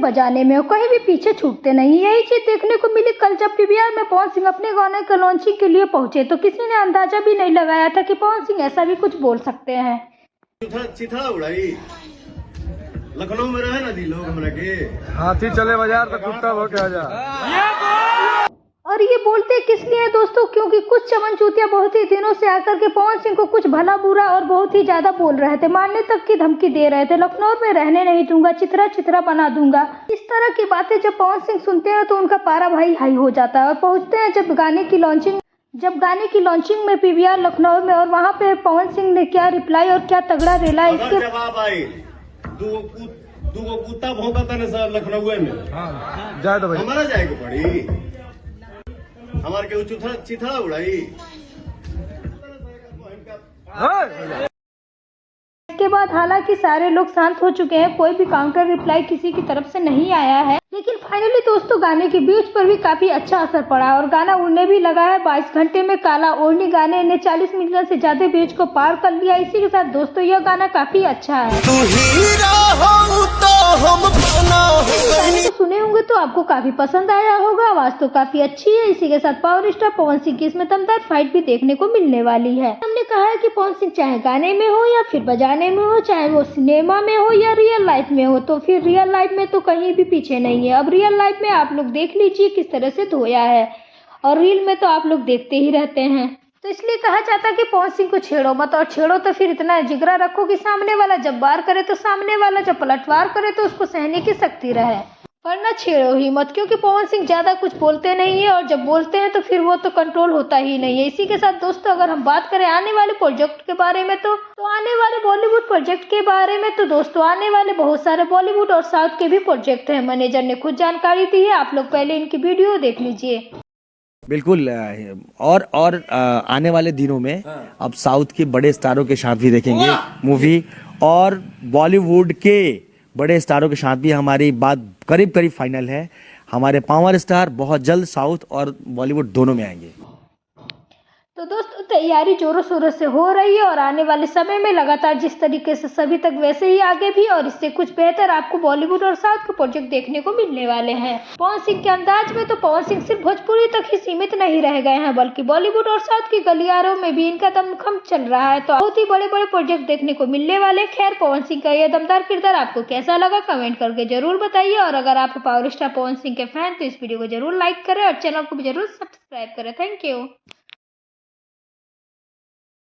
बजाने में और कहीं भी पीछे छूटते नहीं। यही चीज देखने को मिली कल जब पीवीआर में पवन सिंह अपने गाने के लॉन्चिंग के लिए पहुंचे, तो किसी ने अंदाजा भी नहीं लगाया था कि पवन सिंह ऐसा भी कुछ बोल सकते हैं। चिथड़ा उड़ाई लखनऊ में रहे नदी लोग हमरा के हाथी चले बाजार तो कुत्ता भौंके आ जा। और ये बोलते किस लिए दोस्तों, क्योंकि कुछ चमन चूतिया बहुत ही दिनों से आकर के पवन सिंह को कुछ भला बुरा और बहुत ही ज्यादा बोल रहे थे, मारने तक की धमकी दे रहे थे, लखनऊ में रहने नहीं दूंगा, चित्रा चित्रा बना दूंगा। इस तरह की बातें जब पवन सिंह सुनते हैं तो उनका पारा भाई हाई हो जाता है। और पहुंचते हैं जब गाने की लॉन्चिंग में पीवीआर लखनऊ में, और वहाँ पे पवन सिंह ने क्या रिप्लाई और क्या तगड़ा रेला इसके जवाब आई। दूगो कुत्ता भौंकता ने सर लखनऊ में जाए तो भाई हमारा जाए को पड़ी, हमारे के चिथड़ा उड़ाई। इसके बाद हालांकि सारे लोग शांत हो चुके हैं, कोई भी काउंटर रिप्लाई किसी की तरफ से नहीं आया है, लेकिन फाइनली दोस्तों गाने के व्यूज पर भी काफी अच्छा असर पड़ा और गाना उड़ने भी लगा है। 22 घंटे में काला ओढ़नी गाने ने 40 मिलियन से ज्यादा व्यूज को पार कर लिया। इसी के साथ दोस्तों यह गाना काफी अच्छा है। गाने को सुने होंगे तो आपको काफी पसंद आया होगा, आवाज तो काफी अच्छी है। इसी के साथ पावर स्टार पवन सिंह की इसमें दमदार फाइट भी देखने को मिलने वाली है। हमने कहा है कि पवन सिंह चाहे गाने में हो या फिर बजाने में हो, चाहे वो सिनेमा में हो या रियल लाइफ में हो, तो फिर रियल लाइफ में तो कहीं भी पीछे नहीं है। अब रियल लाइफ में आप लोग देख लीजिए किस तरह से धोया है, और रील में तो आप लोग देखते ही रहते हैं। तो इसलिए कहा जाता है कि पवन सिंह को छेड़ो मत, और छेड़ो तो फिर इतना जिगरा रखो कि सामने वाला जब वार करे तो सामने वाला जब पलटवार करे तो उसको सहने की शक्ति रहे, वरना छेड़ो ही मत, क्योंकि पवन सिंह ज्यादा कुछ बोलते नहीं है और जब बोलते हैं तो फिर वो तो कंट्रोल होता ही नहीं है। इसी के साथ दोस्तों अगर हम बात करें आने वाले प्रोजेक्ट के बारे में तो आने वाले बॉलीवुड प्रोजेक्ट के बारे में तो दोस्तों आने वाले बहुत सारे बॉलीवुड और साउथ के भी प्रोजेक्ट हैं। मैनेजर ने खुद जानकारी दी है, आप लोग पहले इनकी वीडियो देख लीजिए। बिल्कुल। और आने वाले दिनों में अब साउथ के बड़े स्टारों के साथ भी देखेंगे मूवी, और बॉलीवुड के बड़े स्टारों के साथ भी हमारी बात करीब करीब फाइनल है। हमारे पावर स्टार बहुत जल्द साउथ और बॉलीवुड दोनों में आएंगे। तो दोस्तों तैयारी जोरों शोरों से हो रही है और आने वाले समय में लगातार जिस तरीके से सभी तक वैसे ही आगे भी और इससे कुछ बेहतर आपको बॉलीवुड और साउथ के प्रोजेक्ट देखने को मिलने वाले हैं। पवन सिंह के अंदाज में तो पवन सिंह सिर्फ भोजपुरी तक ही सीमित नहीं रह गए हैं, बल्कि बॉलीवुड और साउथ की गलियारों में भी इनका दमखम चल रहा है। तो बहुत ही बड़े बड़े प्रोजेक्ट देखने को मिलने वाले। खैर पवन सिंह का यह दमदार किरदार आपको कैसा लगा कमेंट करके जरूर बताइए, और अगर आप पावर स्टार पवन सिंह के फैन तो इस वीडियो को जरूर लाइक करें और चैनल को भी जरूर सब्सक्राइब करें। Thank you.